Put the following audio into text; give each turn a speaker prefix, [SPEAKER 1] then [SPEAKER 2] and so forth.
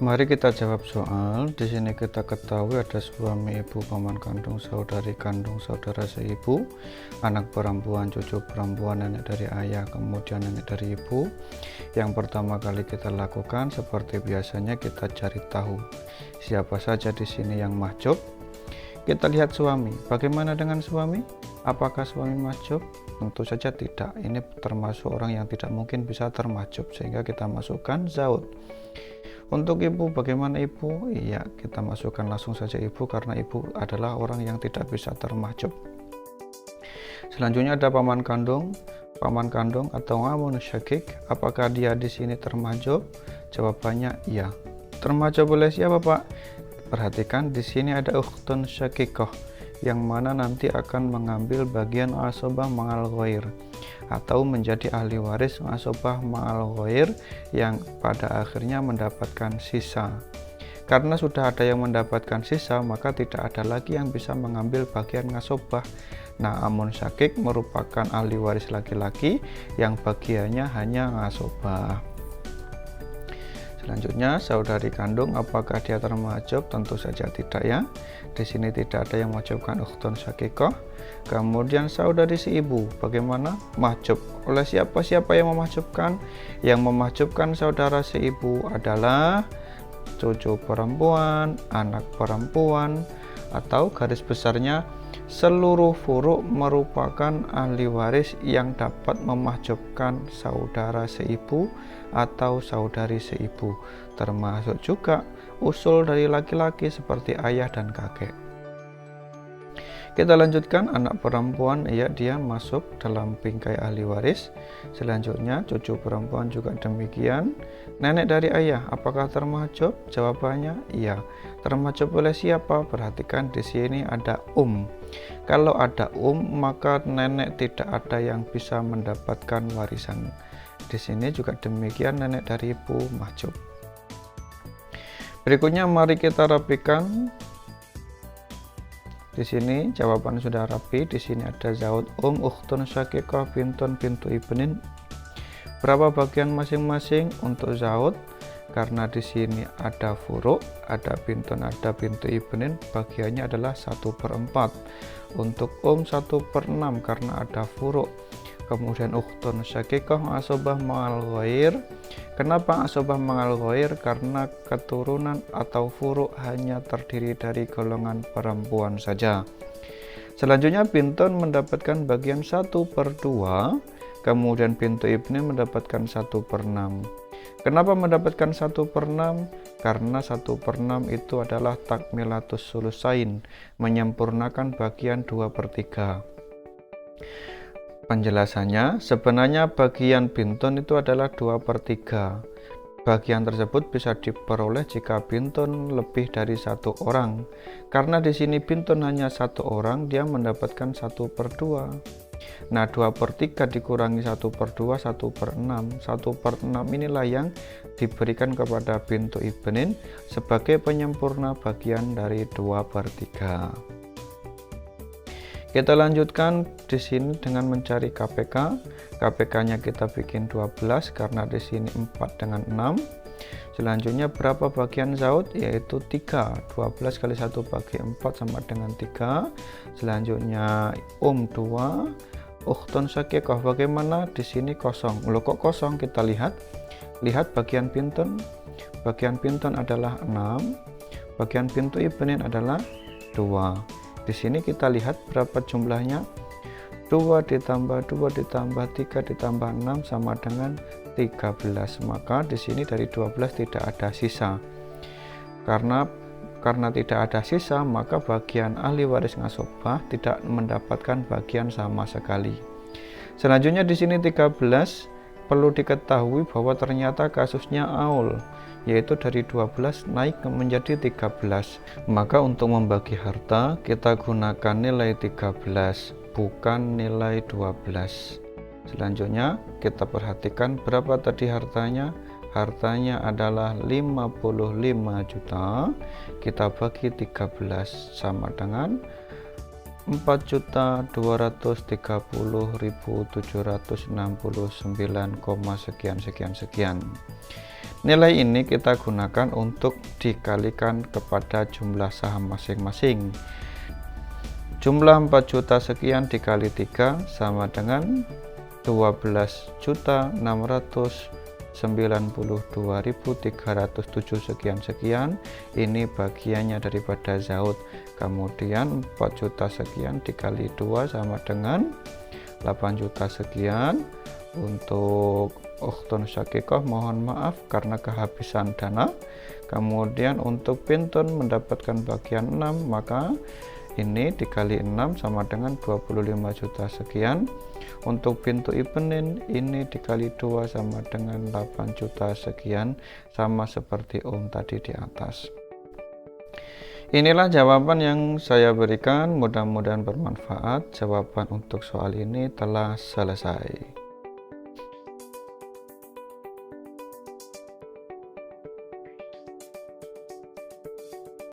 [SPEAKER 1] Mari kita jawab soal. Di sini kita ketahui ada suami, ibu, paman kandung, saudari kandung, saudara seibu, anak perempuan, cucu perempuan, nenek dari ayah, kemudian nenek dari ibu. Yang pertama kali kita lakukan seperti biasanya kita cari tahu siapa saja di sini yang mahjub. Kita lihat suami. Bagaimana dengan suami? Apakah suami mahjub? Tentu saja tidak. Ini termasuk orang yang tidak mungkin bisa termahjub, sehingga kita masukkan zaud. Untuk ibu, bagaimana ibu? Iya, kita masukkan langsung saja ibu karena ibu adalah orang yang tidak bisa termahjub. Selanjutnya ada paman kandung. Paman kandung atau amun syakik, apakah dia di sini termahjub? Jawabannya iya. Termahjub oleh siapa, Pak? Perhatikan di sini ada ukhtun syakikoh yang mana nanti akan mengambil bagian asobah ma'al ghair atau menjadi ahli waris asobah ma'al ghair yang pada akhirnya mendapatkan sisa. Karena sudah ada yang mendapatkan sisa, maka tidak ada lagi yang bisa mengambil bagian ngasobah. Nah, amun syakik merupakan ahli waris laki-laki yang bagiannya hanya ngasobah. Selanjutnya, saudari kandung, apakah dia termahjub? Tentu saja tidak ya. Di sini tidak ada yang mewajibkan ukhtun syakikoh. Kemudian saudari si ibu, bagaimana? Mahjub. Oleh siapa yang memahjubkan? Yang memahjubkan saudara si ibu adalah cucu perempuan, anak perempuan, atau garis besarnya seluruh furuk merupakan ahli waris yang dapat memahjubkan saudara seibu atau saudari seibu, termasuk juga usul dari laki-laki seperti ayah dan kakek. Kita lanjutkan, anak perempuan, ya, dia masuk dalam bingkai ahli waris. Selanjutnya cucu perempuan juga demikian. Nenek dari ayah, apakah termahjub? Jawabannya iya. Termahjub oleh siapa? Perhatikan di sini ada Kalau ada maka nenek tidak ada yang bisa mendapatkan warisan. Di sini juga demikian, nenek dari ibu mahjub. Berikutnya mari kita rapikan. Di sini jawaban sudah rapi. Di sini ada zaud ukhtun syakikoh, bintun, bintu ibnin. Berapa bagian masing-masing untuk zaud? Karena di sini ada furuk, ada bintun, ada bintu ibnin, bagiannya adalah 1/4. Untuk 1/6 karena ada furuk. Kemudian ukhtun syakikoh asobah ma'al ghair. Kenapa asobah ma'al ghair? Karena keturunan atau furuk hanya terdiri dari golongan perempuan saja. Selanjutnya bintun mendapatkan bagian 1/2, kemudian bintu ibni mendapatkan 1/6. Kenapa mendapatkan 1/6? Karena 1/6 itu adalah takmilatus sulusain, menyempurnakan bagian 2/3. Penjelasannya, sebenarnya bagian bintun itu adalah 2/3. Bagian tersebut bisa diperoleh jika bintun lebih dari 1 orang. Karena di sini bintun hanya 1 orang, dia mendapatkan 1/2. Nah, 2/3 dikurangi 1/2, 1/6. 1/6 inilah yang diberikan kepada bintu ibnin sebagai penyempurna bagian dari 2/3. Kita lanjutkan di sini dengan mencari KPK. KPK-nya kita bikin 12 karena di sini 4 dengan 6. Selanjutnya berapa bagian zaud? Yaitu 3. 12 kali 1 bagi 4 sama dengan 3. Selanjutnya 2. Ukhtun syakikoh, bagaimana? Di sini kosong. Loh, kok kosong? Kita lihat bagian bintun. Bagian bintun adalah 6. Bagian bintu ibnin adalah 2. Di sini kita lihat berapa jumlahnya. 2 ditambah 2 ditambah 3 ditambah 6 sama dengan 13. Maka di sini dari 12 tidak ada sisa. Karena tidak ada sisa, maka bagian ahli waris ngasobah tidak mendapatkan bagian sama sekali. Selanjutnya di sini 13, perlu diketahui bahwa ternyata kasusnya aul, yaitu dari 12 naik menjadi 13. Maka untuk membagi harta kita gunakan nilai 13, bukan nilai 12. Selanjutnya kita perhatikan berapa tadi hartanya. Hartanya adalah 55 juta. Kita bagi 13 sama dengan 4.230.769, sekian. Nilai ini kita gunakan untuk dikalikan kepada jumlah saham masing-masing. Jumlah 4 juta sekian dikali 3 sama dengan 12.692.307 sekian. Ini bagiannya daripada Zaud. Kemudian 4 juta sekian dikali 2 sama dengan 8 juta sekian. Untuk Ukhtun Syakikoh mohon maaf karena kehabisan dana. Kemudian untuk Bintun mendapatkan bagian 6, maka ini dikali 6 sama dengan 25 juta sekian. Untuk Bintu Ibnin ini dikali 2 sama dengan 8 juta sekian, sama seperti tadi di atas. Inilah jawaban yang saya berikan, mudah-mudahan bermanfaat. Jawaban untuk soal ini telah selesai.